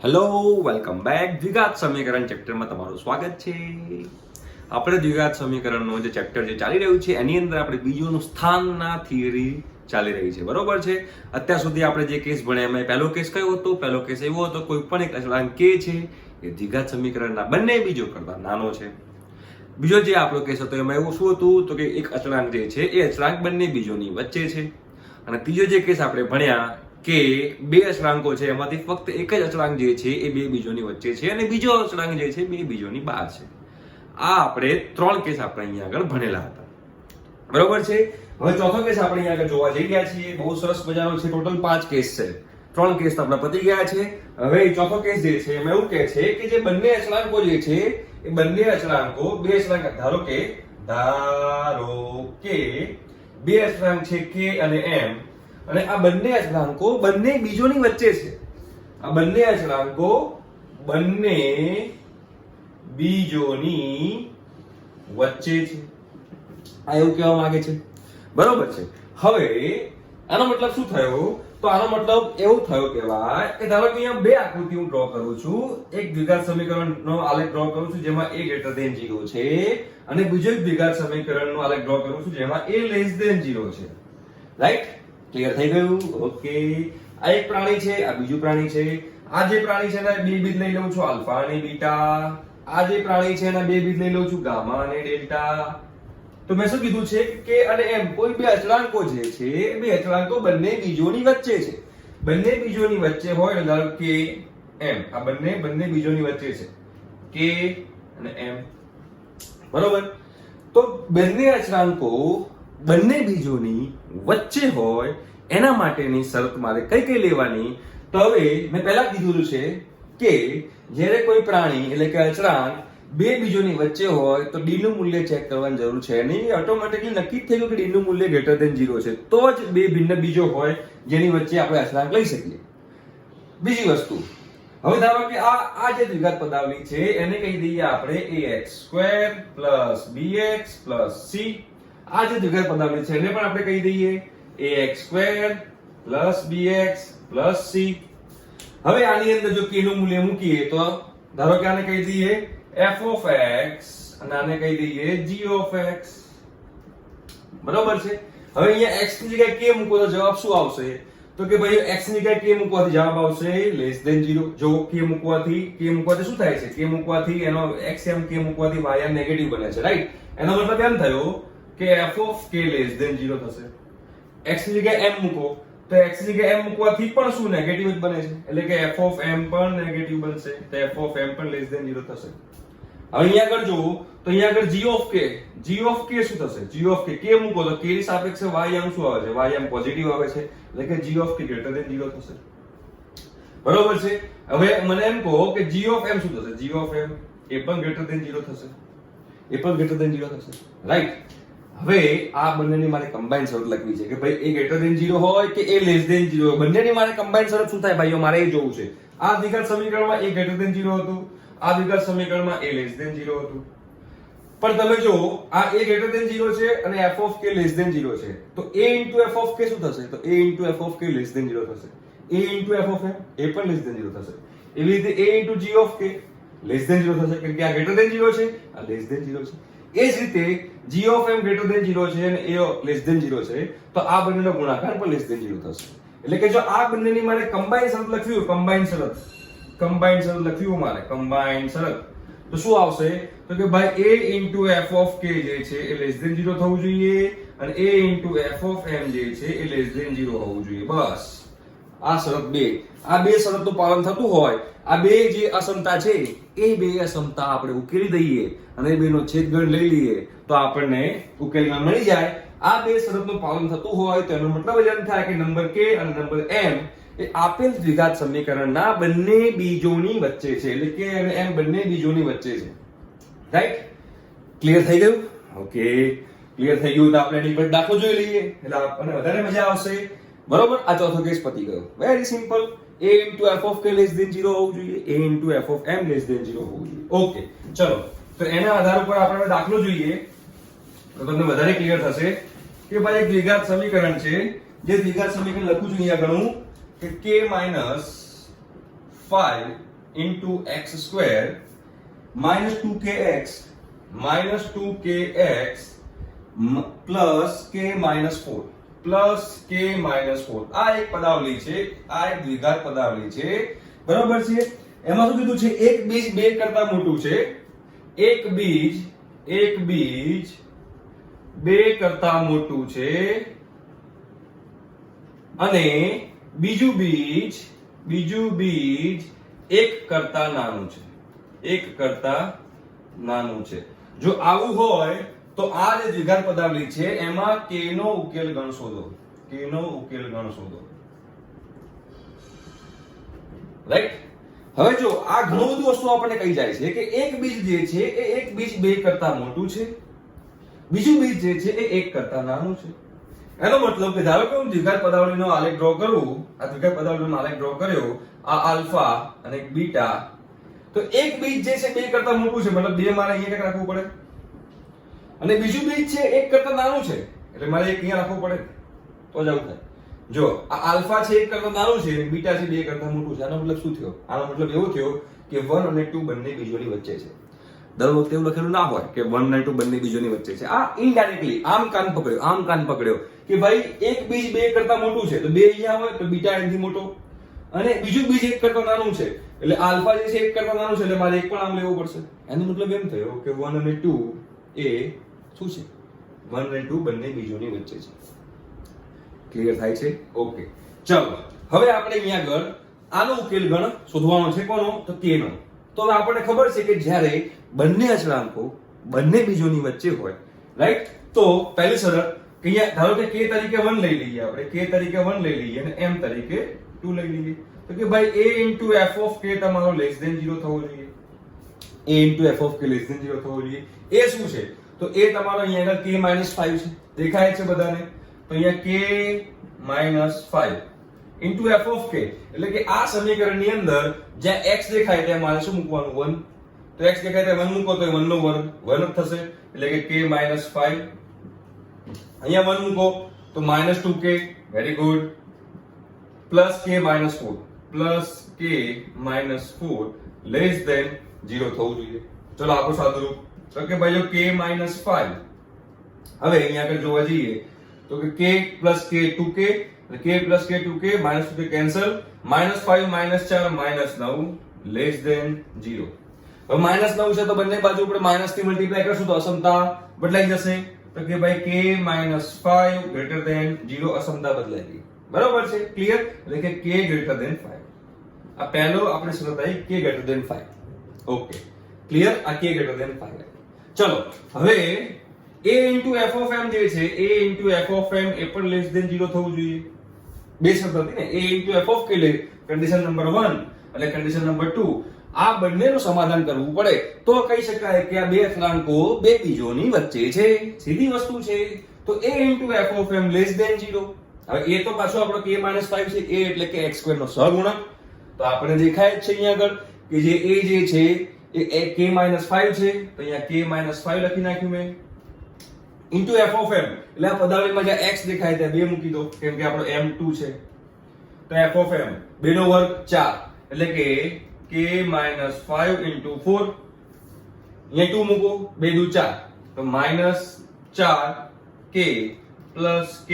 Hello welcome back દ્વિઘાત સમીકરણ ચેપ્ટરમાં તમારું સ્વાગત છે। આપણે દ્વિઘાત સમીકરણનો જે ચેપ્ટર જે ચાલી રહ્યું છે એની અંદર આપણે બીજુંનું સ્થાનના થિયરી ચાલી રહી છે, બરોબર છે। અત્યાર સુધી આપણે જે કેસ ભણ્યા એમાં પહેલો કેસ કયો હતો? પહેલો કેસ એવો હતો કોઈ પણ એક અચળાંક કે છે એ દ્વિઘાત સમીકરણના બંને બીજો કરતા નાનો છે। બીજો જે આપણો કેસ હતો એમાં એવું શું હતું તો કે એક અચળાંક જે છે એ અચળાંક બંને બીજોની વચ્ચે છે। અને ત્રીજો જે કેસ આપણે ભણ્યા કે બે અચળાંકો છે એમાંથી ફક્ત એક જ અચળાંક જે છે એ બે બીજોની વચ્ચે છે અને બીજો અચળાંક જે છે બે બીજોની બહાર છે। આ આપણે ત્રણ કેસ આપણે અહીંયા આગળ ભણેલા હતા, બરોબર છે। હવે ચોથો કેસ આપણે અહીંયા આગળ જોવા જઈ રહ્યા છીએ। બહુ સરસ મજાનો છે, ટોટલ 5 કેસ છે, ત્રણ કેસ તો આપણા પતી ગયા છે। હવે ચોથો કેસ જે છે એમાં એવું કહે છે કે જે બંને અચળાંકો જે છે એ બંને અચળાંકો બે અચળાંક ધારો કે બે અચળાંક છે k અને m અને આ બંને અચળાંકો બંને બીજોની વચ્ચે છે। આ બંને અચળાંકો બંને બીજોની વચ્ચે છે, આ એવું કહેવા માંગે છે, બરોબર છે। હવે આનો મતલબ શું થયો? તો આનો મતલબ એવું થયો કહેવાય કે ધારો કે અહીંયા બે આકૃતિ હું ડ્રો કરું છું। એક દ્વિઘાત સમીકરણનો આલેખ ડ્રો કરું છું જેમાં a greater than 0 છે અને બીજો એક દ્વિઘાત સમીકરણનો આલેખ ડ્રો કરું છું જેમાં a less than 0 છે, રાઈટ? ક્લિયર થઈ ગયું? ઓકે। આ એક પ્રાણી છે, આ બીજું પ્રાણી છે। આ જે પ્રાણી છે એના બે બીજ લઈ લઉં છું, આલ્ફા અને બીટા। આ જે પ્રાણી છે એના બે બીજ લઈ લઉં છું, ગામા અને ડેલ્ટા। તો મેં શું કીધું છે કે અને એમ કોઈ બે અચળાંકો જે છે બે અચળાંકો બંને બીજોની વચ્ચે છે। બંને બીજોની વચ્ચે હોય એટલે ધારો કે m, આ બંને બીજોની વચ્ચે છે k અને m, બરોબર? તો બંને અચળાંકો બંને બીજોની વચ્ચે હોય એના માટેની શરત મારે કઈ લેવાની? તો હવે મેં પહેલા કીધું છે કે જ્યારે કોઈ પ્રાણી એટલે કે અચળાંક બે બીજોની વચ્ચે હોય તો d નું મૂલ્ય ચેક કરવાની જરૂર છે નહીં, ઓટોમેટિકલી નક્કી જ થઈ ગયું કે d નું મૂલ્ય ગ્રેટર ધેન 0 છે, તો જ બે ભિન્ન બીજો હોય જેની વચ્ચે આપણે અચળાંક લઈ શકીએ। બીજી વસ્તુ, હવે ધારો કે આ જે દ્વિઘાત પદાવલી છે એને કહી દઈએ આપણે ax² bx c। આ જે દ્વિઘાત પદાવલી છે એને પણ આપણે કહી દઈએ ax² bx c। હવે આની અંદર જો k નું મૂલ્ય મૂકીએ તો ધારો કે આને કહી દઈએ f of x અને આને કહી દઈએ g of x, બરોબર છે। હવે અહીંયા x ની જગ્યાએ k મૂકો તો જવાબ શું આવશે? તો કે ભાઈ x ની જગ્યાએ k મૂકવાથી જવાબ આવશે less than 0। જો k મૂકવાથી શું થાય છે? k મૂકવાથી એનો xm k મૂકવાથી ym નેગેટિવ બને છે, રાઈટ? એનો મતલબ એમ થયો કે f of k less than 0 થશે। x ની જગ્યાએ m મૂકો તો x ની જગ્યાએ m મૂકવાથી પણ શું નેગેટિવ જ બને છે, એટલે કે f of m પણ નેગેટિવ બનશે, તો f of m પણ less than 0 થશે। હવે અહીંયા આગળ જો તો અહીંયા આગળ g of k શું થશે? g of k મૂકો તો k ની સાપેક્ષે ym શું આવે છે? ym પોઝિટિવ આવે છે, એટલે કે g of k greater than 0 થશે, બરોબર છે। હવે મને એમ કહો કે g of m શું થશે? g of m એ પણ greater than 0 થશે, એ પણ greater than 0 થશે, રાઈટ? હવે આ બંનેની મારે કમ્બાઈન શરત લખવી છે કે ભાઈ a greater than 0 હોય કે a less than 0 હોય, બંનેની મારે કમ્બાઈન શરત શું થાય ભાઈઓ મારે એ જોવું છે। આ દ્વિઘાત સમીકરણમાં a greater than 0 હતું, આ દ્વિઘાત સમીકરણમાં a less than 0 હતું, પણ તમે જો આ a greater than 0 છે અને f of k less than 0 છે, તો a into f of k શું થશે? તો a into f of k less than 0 થશે। a into f of m એ પણ less than 0 થશે। એવી રીતે a into g of k less than 0 થશે, કારણ કે આ greater than 0 છે, આ less than 0 છે। એ જ રીતે g of m greater than 0 છે અને a less than 0 છે, તો આ બંનેનો ગુણાકાર પણ less than 0 થશે। એટલે કે જો આ બંનેની મારે કમ્બાઈન શરત લખવી હોય, કમ્બાઈન શરત લખવી હોય મારે, કમ્બાઈન શરત, તો શું આવશે? તો કે ભાઈ a into f of k જે છે એ less than 0 થવું જોઈએ અને a into f of m જે છે એ less than 0 હોવું જોઈએ, બસ। આ શરત બે, આ બે શરતનું પાલન થતું હોય, આ બે જે અસમતા છે એ બે અસમતા આપણે ઉકેલી દઈએ અને એ બેનો છેદગણ લઈ લઈએ તો આપણને ઉકેલમાં મળી જાય। આ બે શરતનું પાલન થતું હોય તો એનો મતલબ જ એમ થાય કે નંબર k અને નંબર m એ આપેલ દ્વિઘાત સમીકરણના બંને બીજોની વચ્ચે છે, એટલે k અને m બંને બીજોની વચ્ચે છે, રાઈટ? ક્લિયર થઈ ગયું? ઓકે, ક્લિયર થઈ ગયું તો આપણે એની પર દાખલો જોઈ લઈએ એટલે આપણને વધારે મજા આવશે, બરોબર? આ ચોથો કેસ પતી ગયો, very simple. a into f of k less than 0 હોવું જોઈએ, a into f of m less than 0 હોવું જોઈએ। ઓકે, ચલો તો એના આધાર ઉપર આપણે દાખલો જોઈએ તો તમને વધારે ક્લિયર થશે કે ભાઈ એક દ્વિઘાત સમીકરણ છે, જે દ્વિઘાત સમીકરણ લખું છું અહીંયા ઘણું કે k - 5 into x square minus 2kx plus k minus 4 plus k minus 4 આ એક પદાવલી છે, આ એક દ્વિઘાત પદાવલી છે, બરાબર છે. એમાં શું કીધું છે? એક બીજ બે કરતા મોટું છે, એક બીજ બે કરતા મોટું છે અને બીજું બીજ એક કરતા નાનું છે, એક કરતા નાનું છે. જો આવું હોય તો આ જે દ્વિઘાત પદાવલી છે એમાં k નો ઉકેલ ગણ શોધો, રાઈટ. હવે જો આ ઘણું બધું વસ્તુ આપણને કહી જાય છે કે એક બીજ જે છે એ એક બીજ બે કરતા મોટું છે, બીજું બીજ જે છે એ એક કરતા નાનું છે. એનો મતલબ કે ધારો કે હું દ્વિઘાત પદાવલીનો આલેખ ડ્રો કરું, આ દ્વિઘાત પદાવલીનો આલેખ ડ્રો કર્યો, આ આલ્ફા અને બીટા, તો એક બીજ જે છે બે કરતા મોટું છે, મતલબ બે મારે અહીંયા કંઈક રાખવું પડે, અને બીજું બીજ છે એક કરતા નાનું છે એટલે મારે એક અહીંયા રાખવું પડે, તો જ આવું થાય. જો આ આલ્ફા છે એક કરતા નાનું છે અને બીટા છે બે કરતા મોટું છે, આનો મતલબ શું થયો? આનો મતલબ એવો થયો કે 1 અને 2 બંને બીજોની વચ્ચે છે. દર વખતે એવું લખેલું ના હોય કે 1 અને 2 બંને બીજોની વચ્ચે છે. આ ઇનડાયરેક્ટલી આમ કાન પકડ્યો કે ભાઈ એક બીજ બે કરતા મોટું છે તો બે અહીંયા હોય તો બીટા એનાથી મોટો, અને બીજું બીજ એક કરતા નાનું છે એટલે આલ્ફા જે છે એક કરતા નાનું છે એટલે મારે એક પણ આમ લેવું પડશે. એનો મતલબ એમ થયો કે 1 અને 2 એ શું છે? 1 અને 2 બંને બીજોની વચ્ચે છે. ક્લિયર થાય છે? ઓકે, ચલો હવે આપણે અહીંયા આગળ આનો ઉકેલ ગણ શોધવાનો છે. કોનો? તો k નો. તો હવે આપણને ખબર છે કે જ્યારે બંને અચળાંકો બંને બીજોની વચ્ચે હોય, રાઈટ, તો પહેલી શરત કે અહીંયા ધારો કે k તરીકે 1 લઈ લઈએ, આપણે k તરીકે 1 લઈ લઈએ અને m તરીકે 2 લઈ લઈએ, તો કે ભાઈ a f of k તમારો લેસ ધેન 0 થવો જોઈએ, a f of k less than 0 થવો જોઈએ. એ શું છે? તો એ તમારો અહીંયા આગળ k minus 5 છે, દેખાય છે બધાને? તો અહીંયા k minus 5 into f of k, એટલે કે આ સમીકરણની અંદર જ્યાં x દેખાય ત્યાં મારે શું મૂકવાનું? 1. તો x દેખાય ત્યાં 1 મૂકો તો 1 નો વર્ગ 1 જ થશે, એટલે કે k minus 5. અહીંયા 1 મૂકો તો minus 2k, very good, plus k minus 4 less than 0 થવું જોઈએ. ચલો આપણું સાદુરૂપ તો કે ભાઈ જો k minus 5, હવે અહીંયા આગળ જોવા જઈએ તો કે k plus k 2k, k plus k 2k minus 2k cancel, -5 -4 -9 less than 0. હવે -9 છે તો બંને બાજુ આપણે માઈનસ થી મલ્ટીપ્લાય કરશું તો અસમતા બદલાઈ જશે, તો કે ભાઈ k -5 ગ્રેટર ધેન 0 અસમતા બદલાઈ ગઈ, બરાબર છે? ક્લિયર? એટલે કે k ગ્રેટર ધેન 5. આ પહેલો આપણે શરત આવી k greater than 5. Okay, clear? આ k ગ્રેટર ધેન 5. ચલો હવે a f of m જે છે a f of m એ પણ લેસ ધેન 0 થવું જોઈએ. બે શરત હતી ને, a f of k લે કન્ડિશન નંબર 1 અને કન્ડિશન નંબર 2, આ બંનેનું સમાધાન કરવું પડે તો કહી શકાય કે આ બે અચળાંકો બે બીજોની વચ્ચે છે. સીધી વસ્તુ છે. તો a f of m less than 0. હવે એ તો પાછો આપણો k minus 5 છે, a એટલે કે x સ્ક્વેર નો સહગુણક, તો આપણે દેખાય જ છે અહીંયા આગળ કે જે a જે છે એ k minus 5 છે, તો અહીંયા k minus 5 લખી નાખ્યું મેં into f of m, એટલે આ પદાવલીમાં જ્યાં x દેખાય ત્યાં 2 મૂકી દો કેમ કે આપણો m 2 છે, તો f of m 2 નો વર્ગ 4 એટલે કે k minus 5 into 4, અહીંયા 2 મૂકો, 2 દુ 4 તો -4k plus k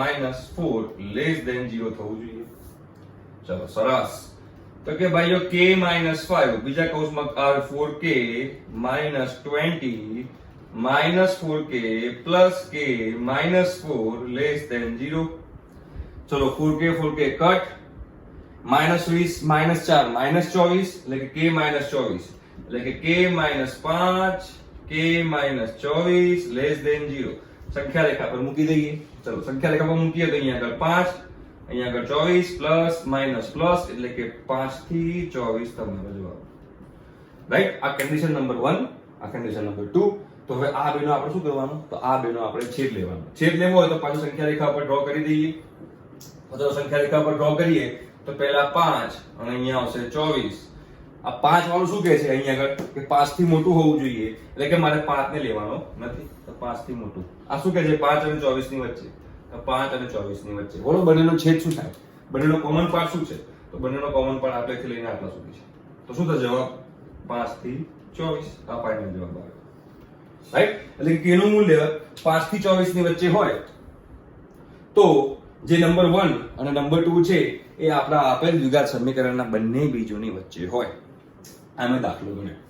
minus 4 less than 0 થવું જોઈએ. ચલો સરસ. તો કે ભાઈ જો k minus 5 બીજા કૌંસમાં આવે 4k minus 20 minus 4k plus k minus 4 less than 0. ચલો 4k cut, minus 20 minus 4 minus 24 એટલે કે k minus 24 એટલે કે k minus 5 k minus 24 less than 0. સંખ્યા રેખા પર મૂકી દઈએ. ચલો સંખ્યા રેખા પર મૂકીએ તો અહીંયા આગળ 5, અહીંયા આગળ 24 પ્લસ માઈનસ પ્લસ એટલે કે 5 થી 24 તમારો જવાબ. રાઈટ? આ કન્ડિશન નંબર 1, આ કન્ડિશન નંબર 2. તો હવે આ બેનો આપણે શું કરવાનું? તો આ બેનો આપણે છેદ લેવાનો. છેદ લેવો હોય તો પાછું સંખ્યા રેખા પર ડ્રો કરી દઈએ. તો સંખ્યા રેખા પર ડ્રો કરીએ તો પહેલા 5 અને અહીંયા આવશે 24. આ 5 વાળું શું કહે છે અહીંયા આગળ કે 5 થી મોટું હોવું જોઈએ, એટલે કે મારે 5 ને લેવાનો નથી, તો 5 થી મોટું. આ શું કહે છે? 5 અને 24 ની વચ્ચે. તો 5 અને 24 ની વચ્ચે બોલો બંનેનો છેદ શું થાય? બંનેનો કોમન પાર્ટ શું છે? તો બંનેનો કોમન પાર્ટ આટલેથી લઈને આટલા સુધી છે. તો શું થશે જવાબ 5 થી 24 આ ફાઇનલ જવાબ આવે રાઈટ એટલે કે k નું મૂલ્ય 5 થી 24 ની વચ્ચે હોય તો જે નંબર 1 અને નંબર 2 છે એ આપણા આપેલ દ્વિઘાત સમીકરણના બંને બીજોની વચ્ચે હોય આ મેં દાખલો ગણ્યો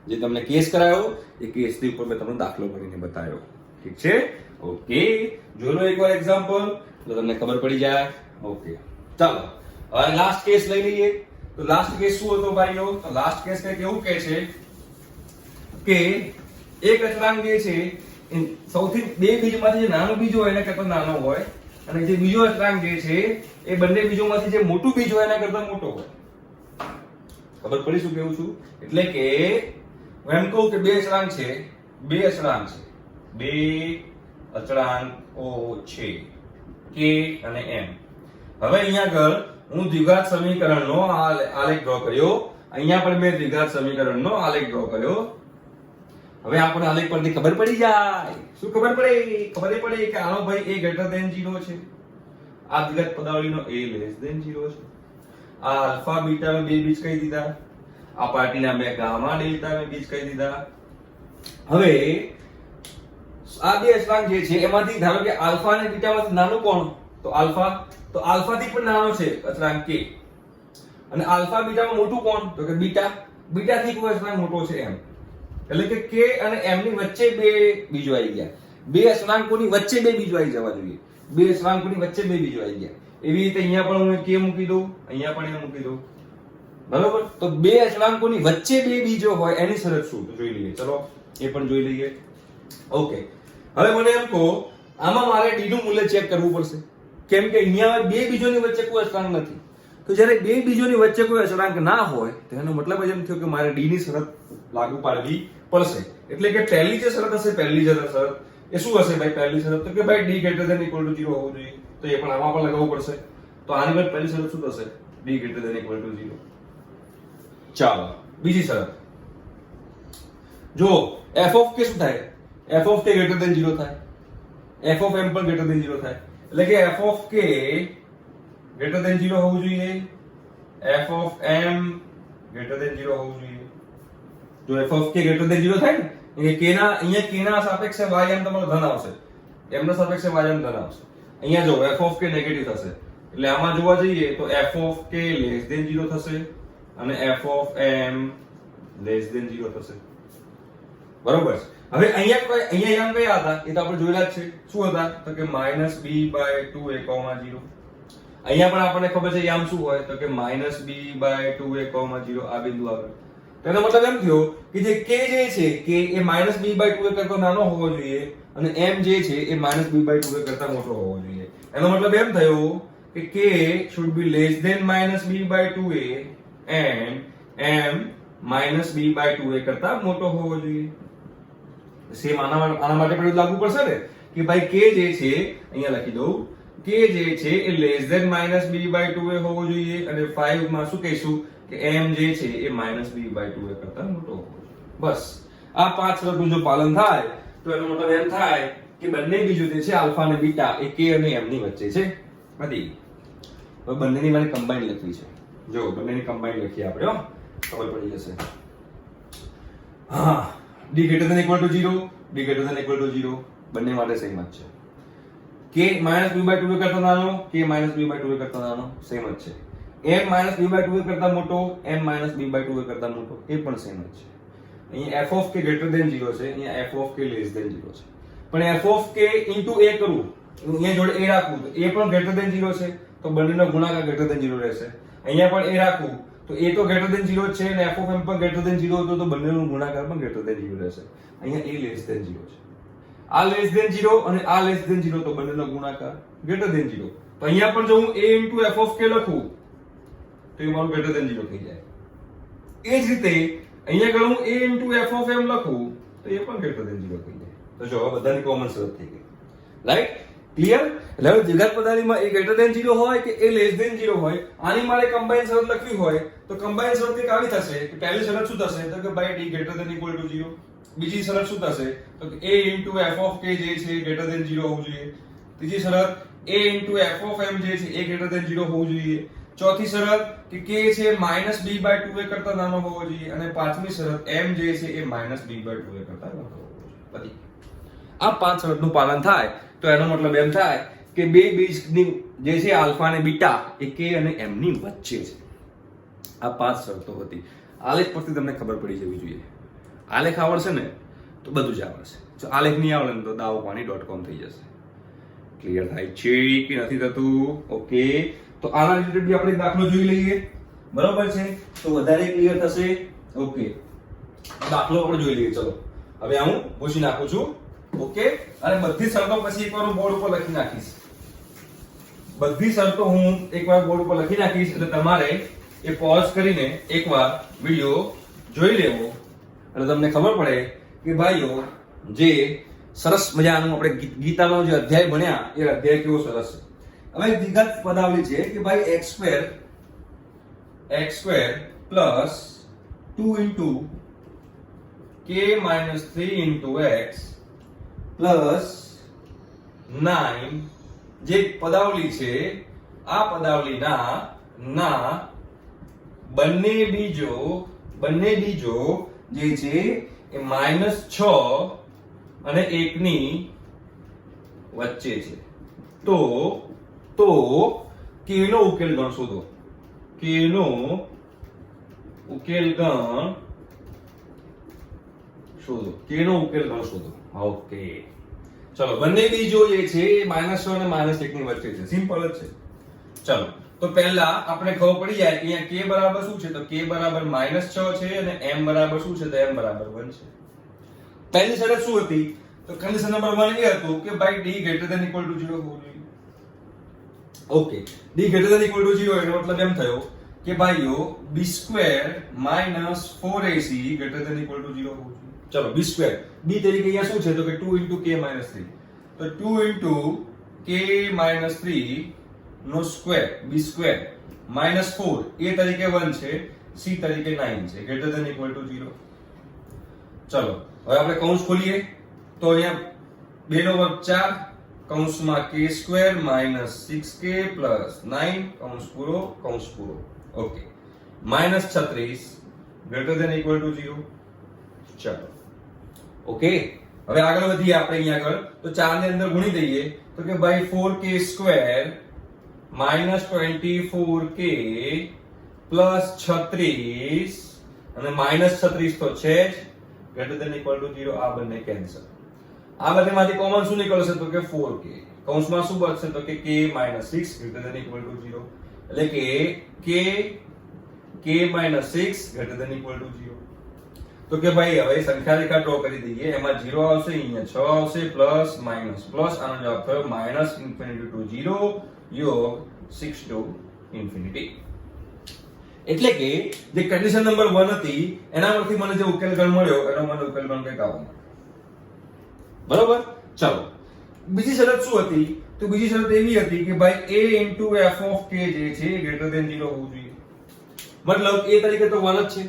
જે તમને કેસ કરાયો એ કેસ ની ઉપર મેં તમને દાખલો ગણીને બતાવ્યો ઠીક છે ઓકે જોઈ લો એકવાર એક્ઝામ્પલ તો તમને ખબર પડી જાય ઓકે ચાલો હવે લાસ્ટ કેસ લઈ લઈએ તો લાસ્ટ કેસ શું હતો ભાઈઓ તો લાસ્ટ કેસ કંઈક એવું કહે છે કે એક અચળાંક જે છે સૌથી બે બીજમાંથી જે નાનો બીજ હોય એના કરતા નાનો હોય અને જે બીજો અચળાંક જે છે એ બંને બીજોમાંથી જે મોટું બીજ હોય એના કરતા મોટો હોય ખબર પડી શું કહું છું એટલે કે હું એમ કહું કે બે અચળાંક છે બે અચળાંકો છે k અને m હવે અહીંયા આગળ હું દ્વિઘાત સમીકરણનો આલેખ ડ્રો કર્યો અહીંયા પણ મેં દ્વિઘાત સમીકરણનો આલેખ ડ્રો કર્યો હવે આપણે આલેખ પરથી ખબર પડી જાય શું ખબર પડે કે આનો ભાઈ a greater than 0 છે આ દ્વિઘાત પદાવલીનો a less than 0 છે આ આલ્ફા બીટા ના બે બીજ કહી દીધા આ પાર્ટીના મેં ગામા ડેલ્ટા ના બીજ કહી દીધા હવે આ બે અચળાંક જે છે એમાંથી ધારો કે આલ્ફા અને બીટા માંથી નાનું કોણ તો આલ્ફા થી પણ નાનો છે અચળાંક k અને આલ્ફા બીટા માં મોટું કોણ તો કે બીટા થી કોઈ અચળાંક મોટો છે m એટલે કે k અને m ની વચ્ચે બે બીજો આવી ગયા બે અચળાંકોની વચ્ચે બે બીજો આવી જવા જોઈએ બે અચળાંકોની વચ્ચે બે બીજો આવી ગયા એવી રીતે અહીંયા પણ હું k મૂકી દઉં અહીંયા પણ એ મૂકી દઉં બરોબર તો બે અચળાંકોની વચ્ચે બે બીજો હોય એની શરત શું તો જોઈ લઈએ ચલો એ પણ જોઈ લઈએ ઓકે હવે મને એમ કહો આમાં મારે d નું મૂલ્ય ચેક કરવું પડશે કેમ કે અહીંયા બે બીજોની વચ્ચે કોઈ અચળાંક નથી તો જ્યારે બે બીજોની વચ્ચે કોઈ અચળાંક ના હોય તો એનો મતલબ જ એમ થયો કે મારે d ની શરત લાગુ પાડવી પડશે એટલે કે પહેલી જે શરત હશે પહેલી શરત એ શું હશે ભાઈ પહેલી શરત તો કે ભાઈ d greater than equal to 0 હોવું જોઈએ તો એ પણ આમાં પણ લગાવવું પડશે તો આની બાદ પહેલી શરત શું થશે d greater than equal to 0 ચાલો બીજી શરત જો f of k શું થાય f of k greater than 0 થાય f of m પણ greater than 0 થાય એટલે કે f of k greater than 0 હોવું જોઈએ f of m greater than 0 હોવું જોઈએ જો f of k greater than 0 થાય ને કે k ના અહીંયા k ના સાપેક્ષે y m તમારો ધન આવશે m ના સાપેક્ષે y m ધન આવશે અહીંયા જો f of k નેગેટિવ થશે એટલે આમાં જોવા જઈએ તો f of k less than 0 થશે અને f of m less than 0 થશે બરોબર હવે અહીંયા યામ કયા હતા એ તો આપણે જોયેલા જ છે શું હતા તો કે -b/2a, 0 અહીંયા પણ આપણને ખબર છે યામ શું હોય તો કે -b/2a, 0 આ બિંદુ આવે તેનો મતલબ એમ થયો કે જે k જે છે કે એ -b/2a કરતા નાનો હોવો જોઈએ અને m જે છે એ -b/2a કરતા મોટો હોવો જોઈએ એનો મતલબ એમ થયો કે k should be less than -b/2a and m -b/2a કરતા મોટો હોવો જોઈએ સેમ આના માટે પણ લાગુ પડશે ને કે ભાઈ k જે છે અહીંયા લખી દઉં k જે છે એ less than -b/2a હોવો જોઈએ અને 5 માં શું કહીશું કે m જે છે એ -b/2a કરતા મોટો હોવો જોઈએ બસ આ પાંચ શરતનું જો પાલન થાય તો એનો મતલબ એમ થાય કે બંને બીજો જે છે આલ્ફા અને બીટા એ k અને m ની વચ્ચે છે હતી હવે બંનેની મારે કમ્બાઈન લખવી છે જો બંનેની કમ્બાઈન લખીએ આપણે હો ખબર પડી જશે હા d greater than equal to 0 d greater than equal to 0 બંને માટે સેમ જ છે k -b/2a કરતા નાનો k -b/2a કરતા નાનો સેમ જ છે m -b/2a કરતા મોટો m -b/2a કરતા મોટો એ પણ સેમ જ છે અહીંયા f of k greater than 0 છે અહીંયા f of k less than 0 છે પણ f of k into a કરું અહીંયા જોડે a રાખું તો a પણ greater than 0 છે તો બંનેનો ગુણાકાર greater than 0 રહેશે અહીંયા પણ a રાખું તો a તો greater than 0 છે અને f of m પણ greater than 0 હતો તો બંનેનો ગુણાકાર પણ greater than 0 રહેશે અહીંયા a less than 0 છે આ less than 0 અને આ less than 0 તો બંનેનો ગુણાકાર greater than 0 તો અહીંયા પણ જો હું a into f of k લખું તો એ મારું greater than 0 થઈ જાય એ જ રીતે અહીંયા આગળ હું a into f of m લખું તો એ પણ greater than 0 થઈ જાય તો જો આ બધાની કોમન શરત થઈ ગઈ રાઈટ ક્લિયર એટલે હવે દ્વિઘાત પદાવલીમાં a greater than 0 હોય કે a less than 0 હોય આની મારે કમ્બાઈન શરત લખવી હોય તો કમ્બાઈન શરત એક આવી થશે કે પહેલી શરત શું થશે તો કે ભાઈ d greater than equal to 0 બીજી શરત શું થશે તો કે a into f of k જે છે greater than 0 હોવું જોઈએ ત્રીજી શરત a into f of m જે છે એ greater than 0 હોવું જોઈએ ચોથી શરત કે k છે -b/2a કરતા નાનો હોવો જોઈએ અને પાંચમી શરત m જે છે એ -b/2a કરતા નાનો હોવો જોઈએ. પછી આ પાંચ શરતનું પાલન થાય તો એનો મતલબ એમ થાય કે બે બીજની જે છે આલ્ફા અને બીટા એ k અને m ની વચ્ચે છે. આ પાંચ શરતો હતી. આલેખ પરથી તમને ખબર પડી જવી જોઈએ. આલેખ આવડશે ને તો બધું જ આવડશે. જો આલેખ નહીં આવડે ને તો daopaani.com થઈ જશે. ક્લિયર થાય છે કે નથી થતું? ઓકે, તો આના રિલેટેડ બી આપણે દાખલો જોઈ લઈએ. બરોબર છે, તો વધારે ક્લિયર થશે. ઓકે, દાખલો આપણે જોઈ લઈએ. ચલો હવે હું પૂછી નાખું છું. ઓકે, અને બધી શરતો પછી એકવાર હું બોર્ડ ઉપર લખી નાખીશ. બધી શરતો હું એકવાર બોર્ડ ઉપર લખી નાખીશ એટલે તમારે એ પોઝ કરીને એકવાર વિડિયો જોઈ લેવો એટલે તમને ખબર પડે કે ભાઈઓ જે સરસ મજાનું આપણે ગીતાનો જે અધ્યાય ભણ્યા એ અધ્યાય કેવો સરસ છે. હવે દ્વિઘાત પદાવલી છે કે ભાઈ x² plus 2 into k minus 3 into x plus 9 જે પદાવલી છે આ પદાવલીના બંને બીજો જે છે એ -6 અને 1 ની વચ્ચે છે. તો k નો ઉકેલ ગણ શોધો. k નો ઉકેલ ગણ શોધો. ઓકે, ચલો બંને બીજો જે છે -6 અને -1 ની વચ્ચે છે. સિમ્પલ જ છે. ચલો તો પહેલા આપણે ખબર પડી જાય કે અહીંયા k બરાબર શું છે, તો k બરાબર -6 છે અને m બરાબર શું છે, તો m બરાબર 1 છે. પહેલી શરત શું હતી? તો કન્ડિશન નંબર 1 એ હતું કે ભાઈ d > 0 હોવું જોઈએ. ઓકે, d > 0 એનો મતલબ એમ થયો કે ભાઈઓ b² - 4ac > 0 હોવું જોઈએ. ચલો b² b તરીકે અહીંયા શું છે, તો કે 2 * k - 3. તો 2 * k - 3 no square b² -4 a તરીકે 1 છે, c તરીકે 9 છે, > 0. ચલો હવે આપણે કૌંસ ખોલીએ તો અહીંયા 2 નો વર્ગ 4 કૌંસમાં k² - 6k + 9 કૌંસ પૂરો. ઓકે, -36 > 0. ચલો ઓકે, હવે આગળ વધીએ આપણે અહીંયા આગળ. તો 4 ની અંદર ગુણી દઈએ તો કે ભાઈ 4k² - 24k + 36 અને -36 તો છે જ, > 0. આ બંને કેન્સલ. આ બંનેમાંથી કોમન શું નીકળશે, તો કે 4k. કૌંસમાં શું બચશે, તો કે k - 6 > 0. એટલે કે k - 6 > 0. તો કે ભાઈ હવે સંખ્યા રેખા ડ્રો કરી દઈએ. એમાં 0 આવશે, અહીંયા 6 આવશે, પ્લસ માઈનસ પ્લસ. આનો જવાબ થયો -∞ to 0 યોગ 6 to ∞. એટલે કે જે કન્ડિશન નંબર 1 હતી એના પરથી મને જે ઉકેલ ગણ મળ્યો એનો મને ઉકેલ ગણ કંઈક આવો. બરોબર. ચલો બીજી શરત શું હતી? તો બીજી શરત એવી હતી કે ભાઈ a * f of k જે છે એ > 0 હોવું જોઈએ. મતલબ a તરીકે તો 1 જ છે.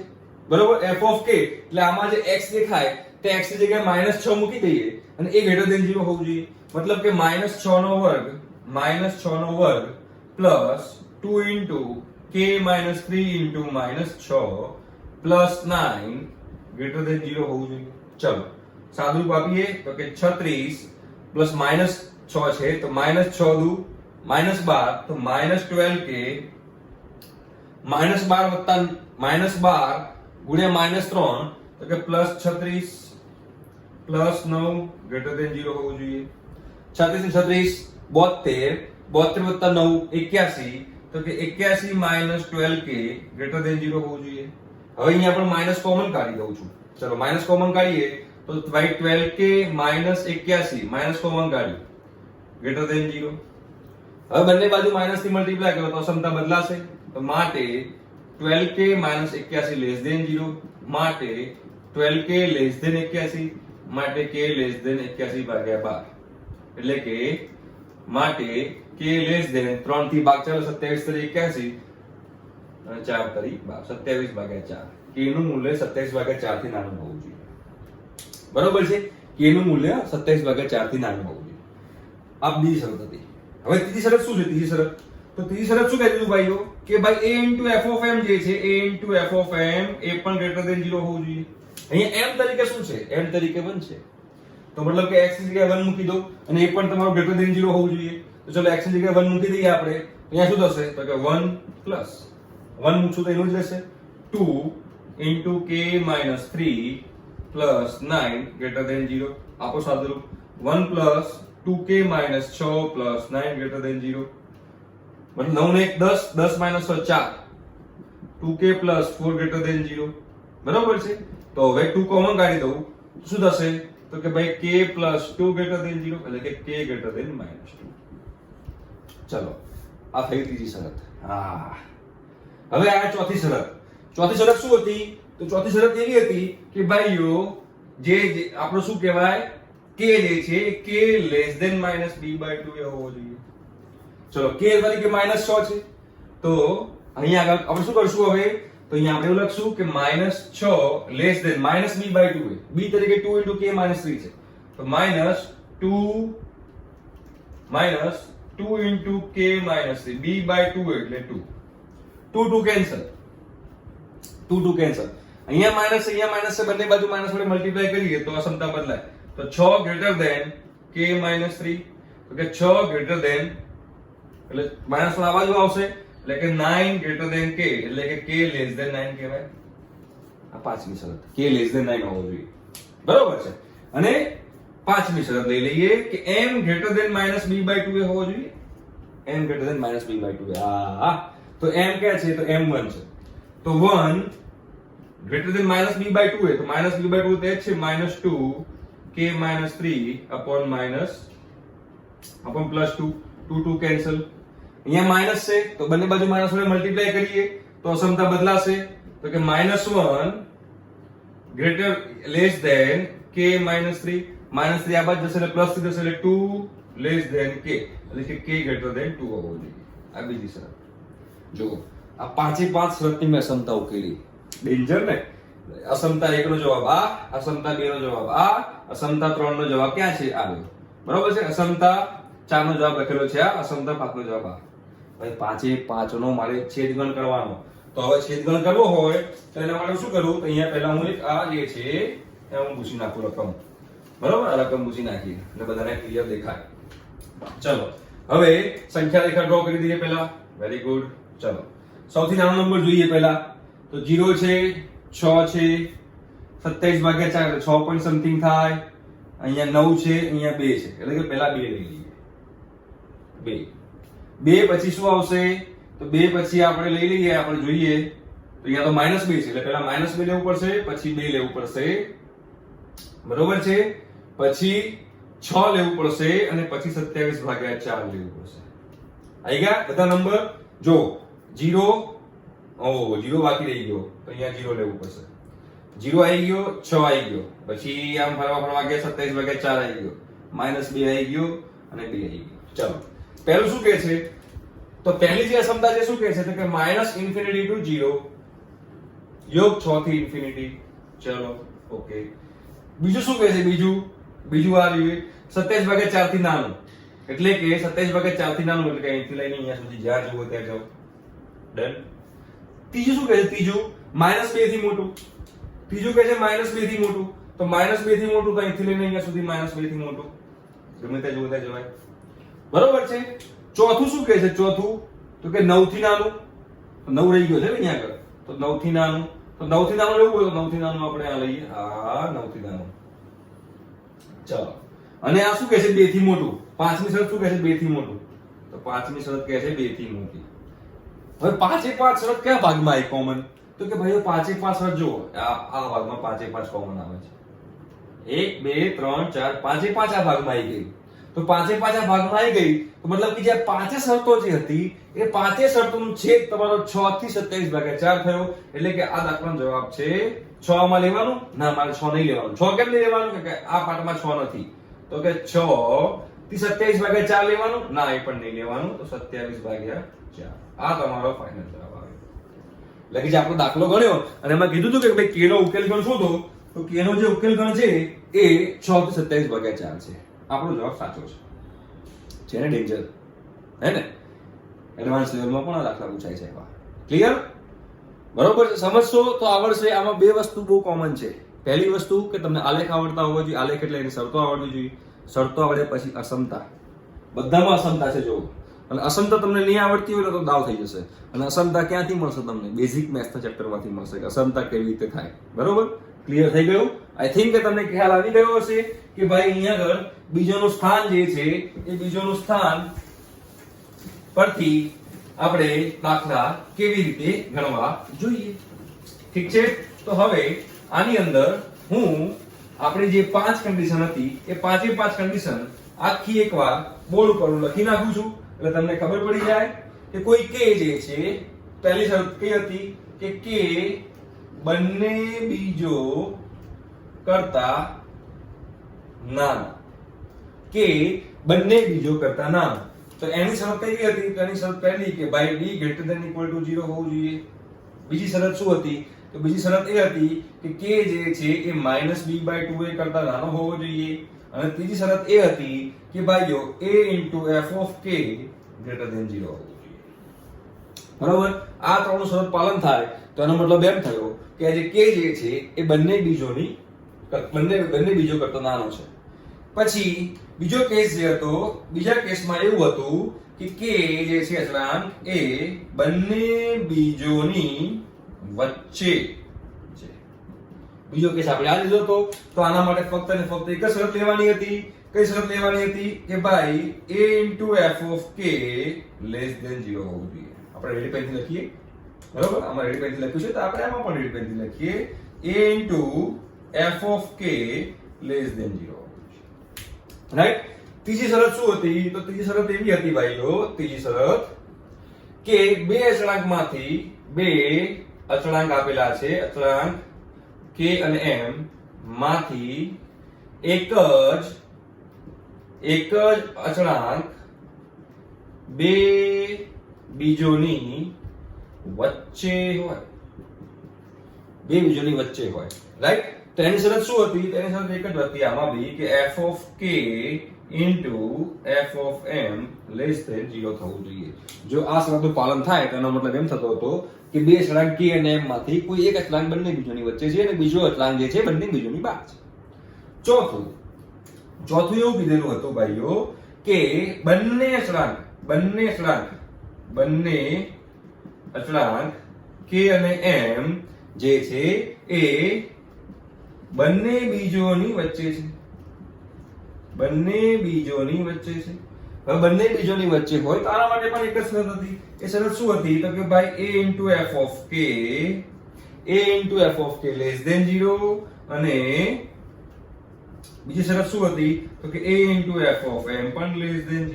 બરોબર, f of k એટલે આમાં જે x દેખાય તે x ની જગ્યાએ -6 મૂકી દઈએ અને a > 0 હોવું જોઈએ. મતલબ કે -6 નો વર્ગ પ્લસ 2 * k - 3 * -6 પ્લસ 9 > 0 હોવું જોઈએ. ચલો સાદુરૂપ આપીએ તો કે 36 પ્લસ -6 છે તો -6 દુ -12 તો -12k -12 ગુણ્યા -3 તો કે +36 પ્લસ 9 > 0 હોવું જોઈએ. 36 ને 36 72 72 + 9 81 તો કે 81 - 12k > 0 હોવું જોઈએ. હવે અહીંયા પણ માઈનસ કોમન કાઢી દઉં છું. ચલો માઈનસ કોમન કાઢીએ તો ભાઈ 12k - 81 માઈનસ કોમન કાઢ્યું > 0. હવે બંને બાજુ માઈનસ થી મલ્ટીપ્લાય કરો તો સમતા બદલાશે. તો માટે 12k - 81 <0 માટે 12k < 81 માટે k < 81 ભાગ્યા 12 એટલે કે માટે k < 3 થી ભાગ ચાલો 27 તરી 81 અને 4 તરી 27 ભાગ્યા 4 k નું મૂલ્ય 27 ભાગ્યા 4 થી નાનું હોવું જોઈએ. બરોબર છે, k નું મૂલ્ય 27 ભાગ્યા 4 થી નાનું હોવું જોઈએ. આ બીજી શરત હતી. હવે ત્રીજી શરત શું છે? ત્રીજી શરત તો ત્રીજી શરત શું કહેતી હતું ભાઈઓ કે ભાઈ a into f of m જે છે a into f of m એ પણ greater than 0 હોવું જોઈએ. અહીંયા m તરીકે શું છે? m તરીકે 1 છે. તો મતલબ કે x ની જગ્યાએ 1 મૂકી દો અને એ પણ તમારો greater than 0 હોવું જોઈએ. તો ચલો x ની જગ્યાએ 1 મૂકી દઈએ આપણે. અહીંયા શું થશે? તો કે 1 પ્લસ 1 મૂકશું તો એનું જ રહેશે 2 into k minus 3 plus 9 greater than 0. આપો સાદુરૂપ 1 plus 2k minus 6 plus 9 greater than 0. मतलब 9 ને 10 10 minus 6 4 2k plus 4 greater than 0. બરાબર છે. તો હવે 2 કોમન કાઢી દઉં શું થશે? તો કે ભાઈ k plus 2 greater than 0 એટલે કે k greater than -2. ચલો આ થઈ ત્રીજી શરત. હા હવે આ ચોથી શરત. ચોથી શરત શું હતી? તો ચોથી શરત એવી હતી કે ભાઈઓ જે આપણો શું કહેવાય k જે છે k less than -b/2 એ હોવો જોઈએ. ચલો k તરીકે -6 છે. તો અહીંયા આગળ આપણે શું કરશું હવે? તો અહીંયા આપણે એવું લખશું કે -6 less than -b/2 એ b તરીકે 2 into k -3 છે. તો -2 into k -3 b/2 એટલે 2 2 કેન્સલ 2 કેન્સલ. અહીંયા માઈનસ છે, બંને બાજુ માઈનસ વડે મલ્ટીપ્લાય કરીએ તો આ સમતા બદલાય. તો 6 greater than k -3 તો કે 6 greater than એટલે માઈનસ નો આ બાજુ આવશે એટલે કે 9 greater than k એટલે કે k less than 9 કહેવાય. આ પાંચમી શરત k less than 9 હોવો જોઈએ. બરોબર છે. અને પાંચમી શરત લઈ લઈએ કે m greater than -b/2 હોવો જોઈએ. m greater than -b/2. હા તો m ક્યાં છે? તો m1 છે. તો 1 greater than -b/2 है तो -b/2 तो h है -2 k -3 upon +2 2 કેન્સલ. અહીંયા માઈનસ છે તો બંને બાજુ માઈનસ વડે મલ્ટીપ્લાય કરીએ તો અસમતા બદલાશે. તો કે -1 greater less than k -3 -3 આ બાજુ જશે એટલે પ્લસ થી જશે એટલે 2 less than k એટલે કે k greater than 2 હોવો જોઈએ. આ બીજી શરત. જો આ પાંચે પાંચ શરતની મેં અસમતા ઉકેલી. ડેન્જર ને. અસમતા 1 નો જવાબ આ, અસમતા 2 નો જવાબ આ, અસમતા 3 નો જવાબ ક્યાં છે? આ. બરોબર છે. અસમતા 4 નો જવાબ લખેલો છે આ, અસમતા 5 નો જવાબ આ. ભાઈ પાંચે પાંચ નો મારે છેદગણ કરવાનો. તો હવે છેદગણ કરવો હોય તો એના માટે શું કરું? તો અહીંયા પહેલા હું એક આ જે છે એ હું ભૂસી નાખું રકમ. બરોબર? આ રકમ ભૂસી નાખી એટલે બધાને ક્લિયર દેખાય. ચલો હવે સંખ્યા રેખા ડ્રો કરી દઈએ પહેલા. Very good. ચલો સૌથી નાનો નંબર જોઈએ પહેલા. તો 0 છે, 6 છે, 27 ભાગ્યા 4 એટલે 6 પોઈન્ટ સમથિંગ થાય. અહીંયા 9 છે, અહીંયા 2 છે એટલે કે પહેલા 2 લઈ લઈએ. 2 પછી શું આવશે? તો 2 પછી આપણે લઈ લઈએ, આપણે જોઈએ તો અહીંયા તો -2 છે એટલે પહેલા -2 લેવું પડશે, પછી 2 લેવું પડશે. બરોબર છે. પછી 6 લેવું પડશે અને પછી 27 ભાગ્યા 4 લેવું પડશે. આવી ગયા બધા નંબર? જો 0 0 બાકી રહી ગયો તો અહીંયા 0 લેવું પડશે. 0 આવી ગયો, 6 આવી ગયો, પછી આમ ફરવા ગયા 27 ભાગ્યા 4 આવી ગયો, -2 આવી ગયો અને 2 આવી ગયો. ચલો પહેલું શું કહે છે? તો પહેલી જે અસમતા છે શું કહે છે? તો કે -∞ to 0 યોગ 6 થી ઇન્ફિનિટી. ચલો ઓકે. બીજું શું કહે છે? બીજું આ રહ્યું 27 ભાગ્યા 4 થી નાનું એટલે કે 27 ભાગ્યા 4 થી નાનું એટલે કે અહીંથી લઈને અહીંયા સુધી જ્યાં જુઓ ત્યાં જાઓ. ડન. ત્રીજું શું કહે છે? ત્રીજું -2 થી મોટું. ત્રીજું કહે છે -2 થી મોટું. તો -2 થી મોટું તો અહીંથી લઈને અહીંયા સુધી -2 થી મોટું ગમે ત્યાં જુઓ ત્યાં જવાય. બરોબર છે. ચોથું શું કહે છે? ચોથું તો કે 9 થી નાનું. 9 રહી ગયો છે ને અહીંયા આગળ. તો 9 થી નાનું. તો 9 થી નાનું લેવું હોય તો 9 થી નાનું આપણે આ લઈએ. હા 9 થી નાનું. ચલો અને આ શું કહે છે? 2 થી મોટું. પાંચમી શરત શું કહે છે? 2 થી મોટું. તો પાંચમી શરત કહે છે 2 થી મોટી. હવે પાંચે પાંચ શરત કયા ભાગમાં આવી કોમન? તો કે ભાઈઓ પાંચે પાંચ શરત જુઓ આ ભાગમાં પાંચે પાંચ કોમન આવે છે. 1 2 3 4 પાંચે પાંચ આ ભાગમાં આવી ગઈ. તો પાંચે પાંચ આ ભાગમાં આવી ગઈ તો મતલબ કે જે પાંચે શરતો જે હતી એ પાંચે શરતોનું છેદ તમારો 6 થી 27 ભાગ્યા 4 થયો. એટલે કે આ દાખલાનો જવાબ છે 6 માં લેવાનું. ના મારે 6 નહીં લેવાનું. 6 કેમ નહીં લેવાનું? કે આ પાર્ટમાં 6 નથી. તો કે 6 થી 27 ભાગ્યા 4 લેવાનું. ના એ પણ નહીં લેવાનું. તો 27 ભાગ્યા 4 આ તમારો ફાઇનલ જવાબ આવે. એટલે કે જે આપણો દાખલો ગણ્યો અને એમાં કીધું હતું કે ભાઈ k નો ઉકેલ ગણ શોધો. તો k નો જે ઉકેલ ગણ છે એ 6 થી 27 ભાગ્યા 4 છે. આપણો જવાબ સાચો છે ને? ડેન્જર હે ને? એડવાન્સ લેવલમાં પણ આ દાખલા પૂછાય છે એવા. ક્લિયર? બરોબર છે? સમજશો તો આવડશે. આમાં બે વસ્તુ બહુ કોમન છે. પહેલી વસ્તુ કે તમને આલેખ આવડતા હોવો જોઈએ. આલેખ એટલે એની શરતો આવડવી જોઈએ. શરતો આવડે પછી અસમતા. બધામાં અસમતા છે જો. અને અસમતા તમને નહીં આવડતી હોય તો દાવ થઈ જશે. અને અસમતા ક્યાંથી મળશે તમને? બેઝિક મેથ્સના ચેપ્ટરમાંથી મળશે કે અસમતા કેવી રીતે થાય. બરોબર? ક્લિયર થઈ ગયું? આઈ થિંક કે તમને ખ્યાલ આવી ગયો હશે કે ભાઈ અહીંયા આગળ બીજોનું સ્થાન જે છે એ બીજોનું સ્થાન પરથી આપણે દાખલા કેવી રીતે ગણવા જોઈએ. ઠીક છે? તો હવે આની અંદર હું આપણી જે 5 કન્ડિશન હતી એ 5 કન્ડિશન આખી એકવાર બોર્ડ ઉપર લખી નાખું છું એટલે તમને ખબર પડી જાય કે કોઈ કે જે છે પહેલી શરત કઈ હતી કે કે બંને બીજો કરતા નાના. કે બંને બીજો કરતા નાના. તો એની શરત કઈ હતી? તો એની શરત પહેલી કે ભાઈ b greater than equal to 0 હોવું જોઈએ. બીજી શરત શું હતી? તો બીજી શરત એ હતી કે k જે છે એ -b/2a કરતા નાનો હોવો જોઈએ. અને ત્રીજી શરત એ હતી કે ભાઈઓ a f of k greater than 0 હોવું જોઈએ. બરોબર? આ ત્રણ શરત પાલન થાય તો એનો મતલબ એમ થયો કે આ જે k જે છે એ બંને બીજો કરતા નાનો છે. પછી બીજો કેસ જે હતો, બીજા કેસમાં એવું હતું કે k જે છે અચળાંક એ બંને બીજોની વચ્ચે છે. બીજો કેસ આપણે આ લીધો હતો. તો આના માટે ફક્ત ને ફક્ત એક જ શરત લેવાની હતી. કઈ શરત લેવાની હતી? કે ભાઈ a f of k less than 0 હોવું જોઈએ. આપણે રેડી પેનથી લખીએ. બરોબર? આમાં રેડી પેનથી લખ્યું છે તો આપણે આમાં પણ રેડી પેનથી લખીએ. a f of k less than 0. Right? ત્રીજી શરત શું હતી? તો ત્રીજી શરત એવી હતી ભાઈઓ, ત્રીજી શરત કે બે અચળાંકમાંથી બે અચળાંક આપેલા છે, અચળાંક k અને m માંથી એક જ અચળાંક બે બીજોની વચ્ચે હોય. બે બીજોની વચ્ચે હોય. રાઈટ? તો એની શરત શું હતી? એની શરત એક જ હતી આમાં બી કે f of k into f of m less than 0 થવું જોઈએ. જો આ શરતનું પાલન થાય તો એનો મતલબ એમ થતો હતો કે બે અચળાંક k અને m માંથી કોઈ એક અચળાંક બંને બીજોની વચ્ચે છે અને બીજો અચળાંક જે છે બંને બીજોની બહાર છે. ચોથું એવું કીધેલું હતું ભાઈઓ કે બંને અચળાંક k અને m જે છે એ બંને બીજોની વચ્ચે છે. બંને બીજોની વચ્ચે છે. હવે બંને બીજોની વચ્ચે હોય તો આના માટે પણ એક જ શરત હતી. એ શરત શું હતી? તો કે ભાઈ a f of k less than 0 અને બીજી શરત શું હતી? તો કે a f of m પણ less than 0.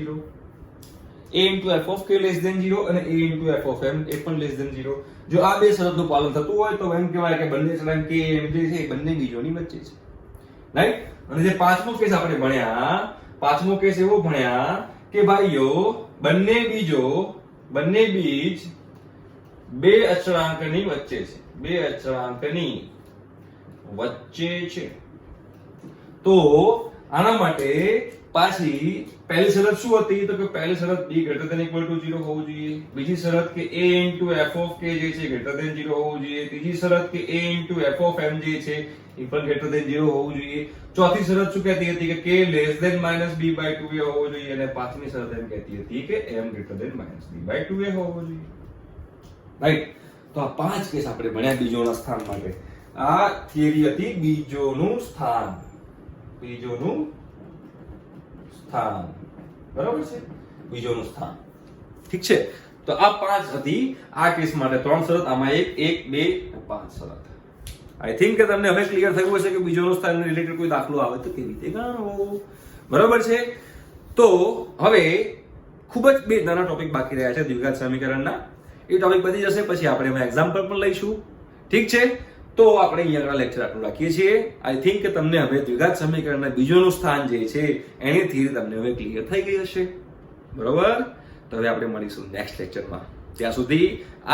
a f of k less than 0 અને a f of m એ પણ less than 0. જો આ બે શરતનું પાલન થતું હોય તો એમ કહેવાય કે બંને અચળાંક k m જે છે એ બંને બીજોની વચ્ચે છે. રાઈટ? અને જે પાંચમો કેસ આપણે ભણ્યા, પાંચમો કેસ એવો ભણ્યા કે ભાઈઓ બંને બીજ બે અચળાંકની વચ્ચે છે. બે અચળાંકની વચ્ચે છે. તો આના માટે પાછી પહેલી શરત શું હતી? તો કે પહેલી શરત b greater than equal to 0 હોવું જોઈએ. બીજી શરત કે a f of k જે છે greater than 0 હોવું જોઈએ. ત્રીજી શરત કે a f of m જે છે એ પણ greater than 0 હોવું જોઈએ. ચોથી શરત શું કહેતી હતી કે k less than -b/2a હોવો જોઈએ. અને પાંચમી શરત એમ કહેતી હતી કે m greater than -b/2a હોવો જોઈએ. રાઈટ? તો આ પાંચ કેસ આપણે ભણ્યા બીજોના સ્થાન માટે. આ થિયરી હતી બીજોનું સ્થાન. બરાબર છે? બીજોનું સ્થાન. ઠીક છે? તો આ પાંચ હતી આ કેસ માટે. ત્રણ શરત, આમાં એક, 2 અને 5 શરત. આઈ થિંક કે તમને હવે ક્લિયર થયું હશે કે બીજોનું સ્થાન રિલેટેડ કોઈ દાખલો આવે તો કેવી રીતે ગણવો. બરાબર છે? તો હવે ખૂબ જ બે નાના ટોપિક બાકી રહ્યા છે દ્વિઘાત સમીકરણના. એ ટોપિક પતી જશે પછી આપણે એમાં એક્ઝામ્પલ પણ લઈશું. ઠીક છે? તો આપણે અહીંયા લેક્ચર આટલું રાખીએ છીએ. આઈ થિંક કે તમને હવે દ્વિઘાત સમીકરણના બીજોનું સ્થાન જે છે એની થિયરી તમને હવે ક્લિયર થઈ ગઈ હશે. બરોબર? તો હવે આપણે મળીશું નેક્સ્ટ લેક્ચરમાં. ત્યાં સુધી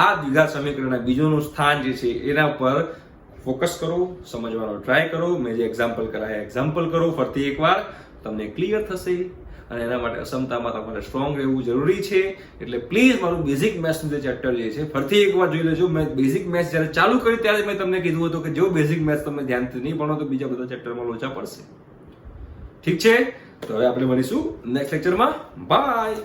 આ દ્વિઘાત સમીકરણના બીજોનું સ્થાન જે છે એના ઉપર ફોકસ કરો, સમજવાનો ટ્રાય કરો. મેં જે એક્ઝામ્પલ કરાયા એક્ઝામ્પલ કરો ફરીથી એકવાર, તમને ક્લિયર થશે. અને એના માટે અક્ષમતામાં તમારે સ્ટ્રોંગ રહેવું જરૂરી છે. એટલે પ્લીઝ મારું બેઝિક મેથ્સનું જે ચેપ્ટર જે છે ફરીથી એકવાર જોઈ લેજો. મેં બેઝિક મેથ્સ જ્યારે ચાલુ કર્યું ત્યારે મેં તમને કીધું હતું કે જો બેઝિક મેથ્સ તમે ધ્યાનથી નહીં ભણો તો બીજા બધા ચેપ્ટરમાં લોચા પડશે. ઠીક છે, તો હવે આપણે મળીશું નેક્સ્ટ લેક્ચરમાં. બાય.